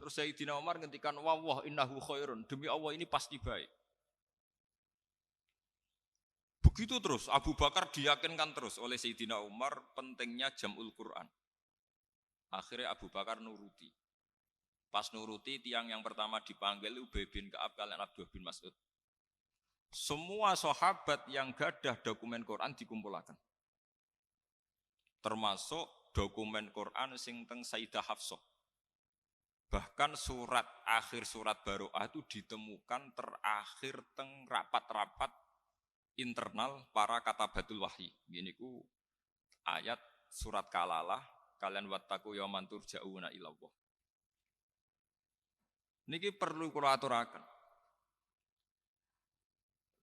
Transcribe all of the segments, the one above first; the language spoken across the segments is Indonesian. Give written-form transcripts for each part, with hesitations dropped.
Terus Sayyidina Umar ngendikan wah innahu khairun, demi Allah ini pasti baik. Begitu terus Abu Bakar diyakinkan terus oleh Sayyidina Umar pentingnya jam'ul Quran. Akhirnya Abu Bakar nuruti. Pas nuruti tiang yang pertama dipanggil Ubay bin Ka'ab kalian Abdullah bin Mas'ud. Semua sahabat yang gadah dokumen Quran dikumpulkan. Termasuk dokumen Quran sing teng Sayyidah Hafsah. Bahkan akhir surat Baroah itu ditemukan terakhir teng rapat-rapat internal para katabatul wahyi. Gini ku ayat surat Kalalah kalian wattaqu yauman turja'una ilallah. Niki perlu kula aturaken.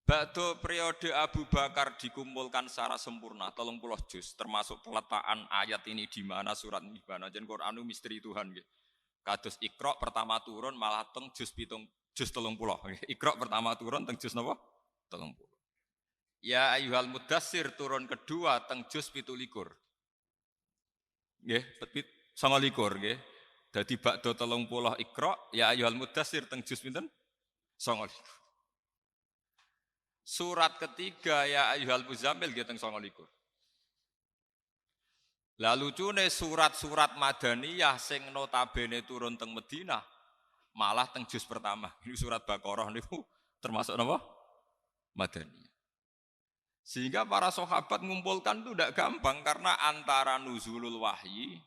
Ba'da periode Abu Bakar dikumpulkan secara sempurna 30 juz termasuk peletakan ayat ini di mana surat ini di mana jen Quran misteri Tuhan nggih. Kados Iqra pertama turun malah teng juz 30. Iqra pertama turun teng juz napa? 30. Ya ayyuhal mudassir turun kedua teng juz 17. Nggih, 29 nggih. Dadi ba'da 30 Iqra ya ayyuhal mudassir teng juz pinten? 29. Surat ketiga ya ayyuhal muzammil nggih teng 29. Lah lucune surat-surat Madaniyah sing notabene turun teng Madinah malah teng juz pertama. Ini surat Baqarah niku termasuk napa? Madaniyah. Sehingga para sahabat mengumpulkan itu tidak gampang karena antara nuzulul wahyi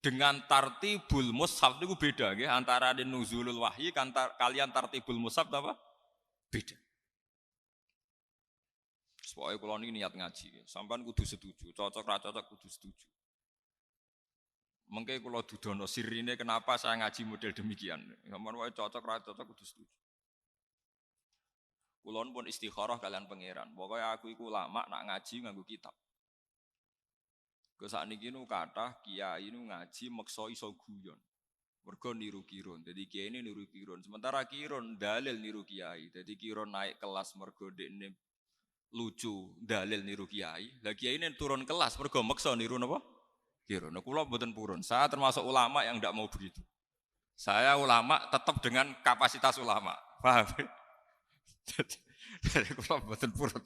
dengan tartibul mushaf itu beda nggih. Antara nuzulul wahyi kalian tartibul mushaf apa? Beda. Pokoknya kalau ini niat ngaji, sampean kudu setuju, cocok ra cocok kudu setuju. Mengke kalau dudono sirine kenapa saya ngaji model demikian. Sampean wae cocok ra cocok kudu setuju. Kulon pun istikharah kalian pangeran. Pokoknya aku iku lama nak ngaji nganggo kitab. Ke sakniki nu kathah kiai nu ngaji meksa iso guyon. Mergo niru kirun. Jadi kiai ini niru kirun. Sementara kirun dalil niru kiai. Jadi kirun naik kelas mergo dekne lucu dalil niru kiai. Lah kiai ini turun kelas mergo meksa niru napa? Kirun. Kula mboten purun. Saya termasuk ulama yang tidak mau begitu. Saya ulama tetap dengan kapasitas ulama. Paham? Jadi kula mboten purun.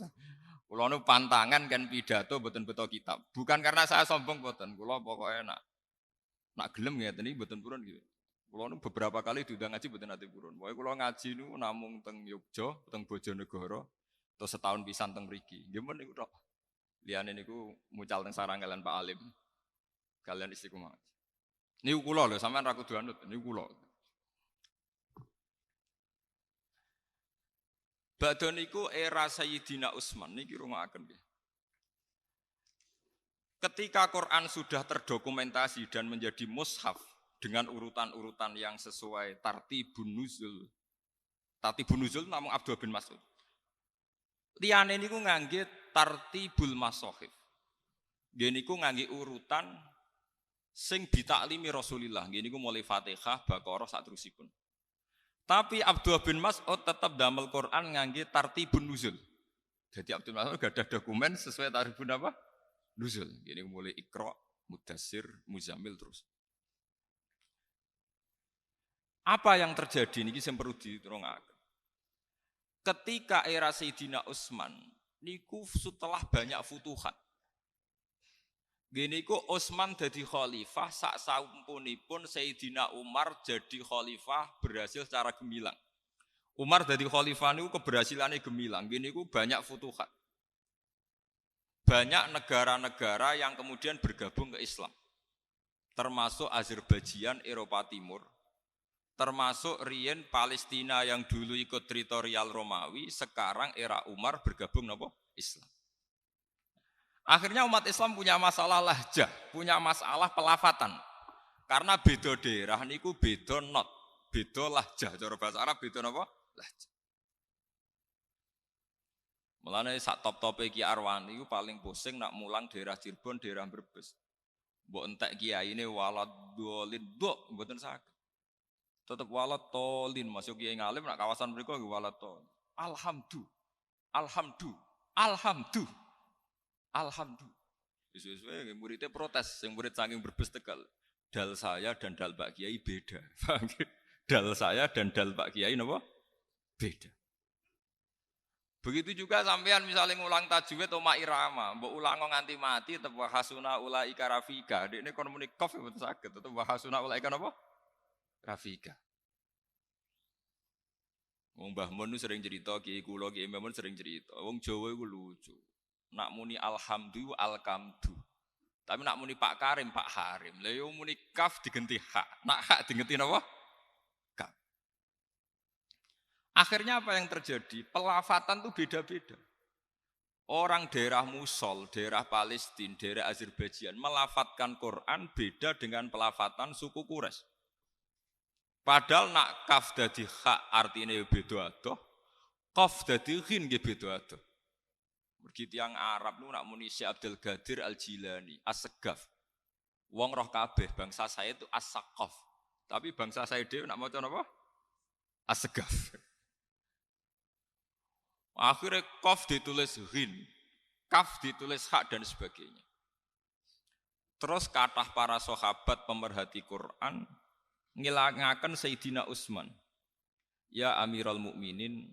Kula nu pantangan kan pidato mboten beto kitab. Bukan karena saya sombong mboten. Kula pokoke nak gelem ngeten iki mboten purun gitu. Kula nu beberapa kali diundang ngaji mboten ate purun. Pokoke kula ngaji nu namung teng Yogya, teng Bojonegoro. Terus setahun pisan teng mriki. Nggih men niku tok. Liyane niku mucal teng sarang kalian Pak Alim. Kalian istiqomah. Niku kula lho, sampean ra kudu anut, niku kula. Badhe niku era Sayyidina Utsman niki rungokaken nggih. Ketika Quran sudah terdokumentasi dan menjadi mushaf dengan urutan-urutan yang sesuai tartibun nuzul. Tartibun nuzul namung Abdullah bin Mas'ud. Liyane niku ngangge tartibul masahif. Nggih niku ngangge urutan sing ditaklimi Rasulullah. Nggih niku mulai Fatihah, Baqarah saterusipun. Tapi Abdullah bin Mas'ud tetap damel Quran ngangge tartibun nuzul. Jadi Abdullah bin Mas'ud gak ada dokumen sesuai tartibun apa? Nuzul. Nggih niku mulai Iqra, Mudassir, Muzammil terus. Apa yang terjadi niki sing perlu diterungaken. Ketika era Sayyidina Utsman niku setelah banyak futuhat. Gini ku Utsman jadi khalifah sak saumpunipun Sayyidina Umar jadi khalifah berhasil secara gemilang. Umar jadi khalifah niku keberhasilannya gemilang. Gini ku banyak futuhat. Banyak negara-negara yang kemudian bergabung ke Islam. Termasuk Azerbaijan, Eropa Timur. Termasuk Rien Palestina yang dulu ikut teritorial Romawi, sekarang era Umar bergabung napa? Islam. Akhirnya umat Islam punya masalah lahjah, punya masalah pelafatan. Karena beda daerah niku beda not, beda lahjah. Cara bahasa Arab beda napa? Lahjah. Mulane sak top-tope Ki Arwani iku paling pusing nak mulang daerah Cirebon, daerah Brebes. Mbok entek kiyaine walad dolin nduk mboten saged. Tetap walat tolin masuk kiai ngalim nak kawasan mereka nggih walat tol. Alhamdulillah. Suwe-suwe muridnya protes, yang murid saking Brebes Tegal. Dal saya dan dal Pak Kiai beda. Dal saya dan dal Pak Kiai napa? Beda. Begitu juga sampean misalnya ngulang tajwid atau irama, mbok ulang nganti mati tetep hasuna ulaika rafika. Dekne kon muni qaf mboten saged, tetep hasuna ulaika napa? Rafika. Wong Mbah Mun sering cerita, Kiai kula Kiai Mun sering cerita. Wong Jawa iku lucu. Nak muni alhamdu alkamdu. Tapi nak muni Pak Karim Pak Harim. Lah yo muni kaf digenti hak. Nak hak digenti napa? Kaf. Akhirnya apa yang terjadi? Pelafatan tuh beda-beda. Orang daerah Musol, daerah Palestina, daerah Azerbaijan melafatkan Quran beda dengan pelafatan suku Quraisy. Padahal nak kaf dadi hak artinya beda adoh, qaf dadi ghin nggih beda adoh. Mergi tiyang Arab nu nak muni Syekh Abdul Qadir Al-Jilani, As-Segaf. Wong roh kabeh bangsa saya itu As-Saqaf. Tapi bangsa saya dhewe nak maca napa? As-Segaf. Akhirnya qaf ditulis ghin, kaf ditulis hak dan sebagainya. Terus kathah para sahabat pemerhati Quran ngilangaken Sayyidina Utsman. Ya Amirul Mukminin,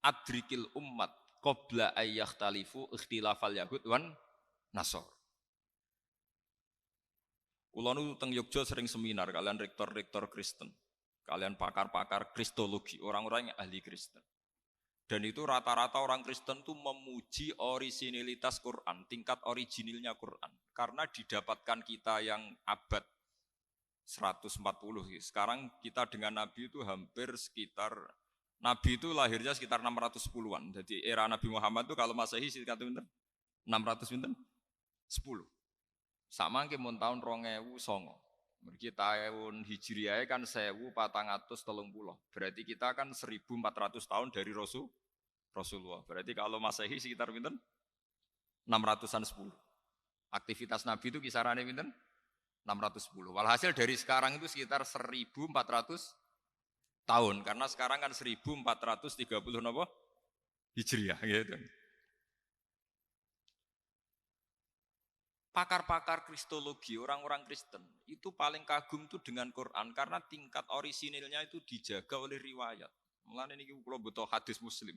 adrikil ummat qabla ayyakhtalifu ikhtilafal yahud wan nasor. Kula nu teng Yogya sering seminar kalian rektor-rektor Kristen, kalian pakar-pakar kristologi, orang-orang yang ahli Kristen. Dan itu rata-rata orang Kristen itu memuji orisinilitas Quran, tingkat originilnya Quran. Karena didapatkan kita yang abad 140. Sekarang kita dengan Nabi itu hampir sekitar, Nabi itu lahirnya sekitar 610-an. Jadi era Nabi Muhammad itu kalau Masehi sekitar 600 10. Sama ke mun tahun 2009. Mergi tahun Hijriah kan 1430. Berarti kita kan 1400 tahun dari Rasulullah. Berarti kalau Masehi sekitar pinten? 600-an 10. Aktivitas Nabi itu kisarannya pinten? 610. Walhasil dari sekarang itu sekitar 1400 tahun. Karena sekarang kan 1430 napa? Hijriah gitu. Pakar-pakar kristologi, orang-orang Kristen, itu paling kagum itu dengan Quran karena tingkat orisinilnya itu dijaga oleh riwayat. Mulane niki kula butuh hadis Muslim.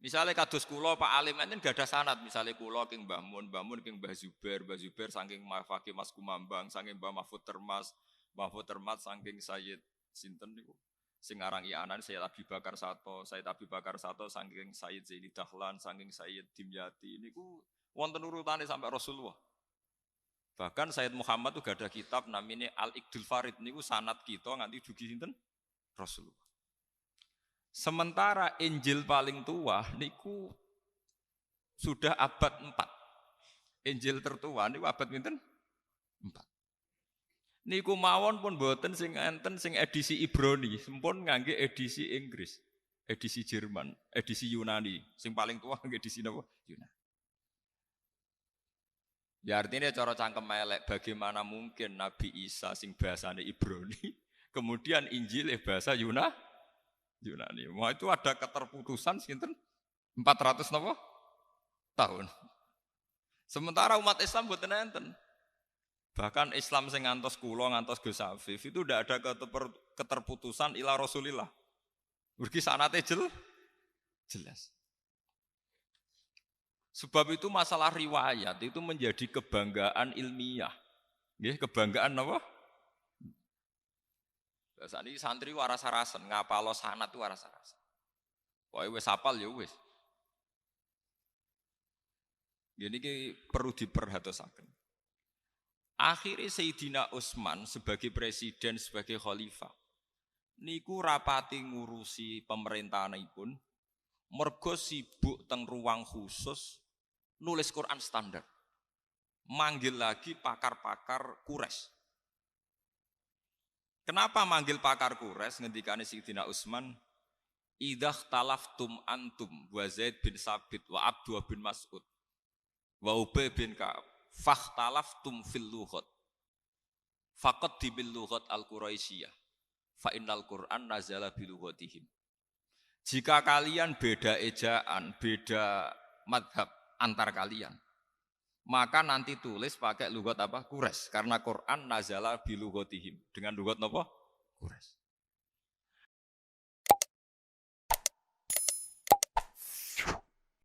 Misalnya kados kula Pak Alim enten gak ada sanad, misalnya kula king Mbah Mun king Mbah Zubair saking Fakih Mas Kumambang, saking Mbah Mahfud Termas saking Sayyid sinten niku sing aran Ianan Sayyid Abi Bakar Sato saking Sayyid Zaini Dahlan, saking Sayyid Dimyati niku wonten urutane sampai Rasulullah. Bahkan Sayyid Muhammad tuh gak ada kitab namanya Al-Iqdul Farid niku sanad kita nganti dugi sinten? Rasulullah. Sementara Injil paling tua niku sudah abad 4. Injil tertua niku abad pinten? 4. Niku mawon pun boten sing enten sing edisi Ibrani, sempun ngangge edisi Inggris, edisi Jerman, edisi Yunani. Sing paling tua ngangge edisi napa? Yunani. Ya artinya cara cangkem elek, bagaimana mungkin Nabi Isa sing bahasane Ibrani, kemudian Injil bahasa Yunani. Wah itu ada keterputusan sinten 400 napa tahun. Sementara umat Islam mboten enten. Bahkan Islam sing ngantos kula ngantos Gus Afif itu tidak ada keterputusan ila Rasulillah. Mergi sanate jelas. Sebab itu masalah riwayat itu menjadi kebanggaan ilmiah. Nggih, kebanggaan apa? Saat ini santri waras-arasen, ngapalo sanad itu waras-arasen. Pokoke wis hafal ya wis. Gini ki perlu diperhatosaken. Akhirnya Sayyidina Utsman sebagai presiden, sebagai khalifah niku rapati ngurusi pemerintahanipun mergo sibuk teng ruang khusus nulis Quran standar. Manggil lagi pakar-pakar Quraisy. Kenapa manggil pakar Quraisy ngendikane Sayyidina Utsman? Idzah talaftum antum wa Zaid bin Sabit wa Abdullah bin Mas'ud wa Ubay bin Ka'ab fakhtalaftum fil lughat faqaddibil lughat al-Quraisyiyah fa innal Qur'an nazala bi lughatihim. Jika kalian beda ejaan, beda madhab antar kalian, maka nanti tulis pakai lugat apa? Quraisy. Karena Quran nazala bi lughatihim. Dengan lugat apa? Quraisy.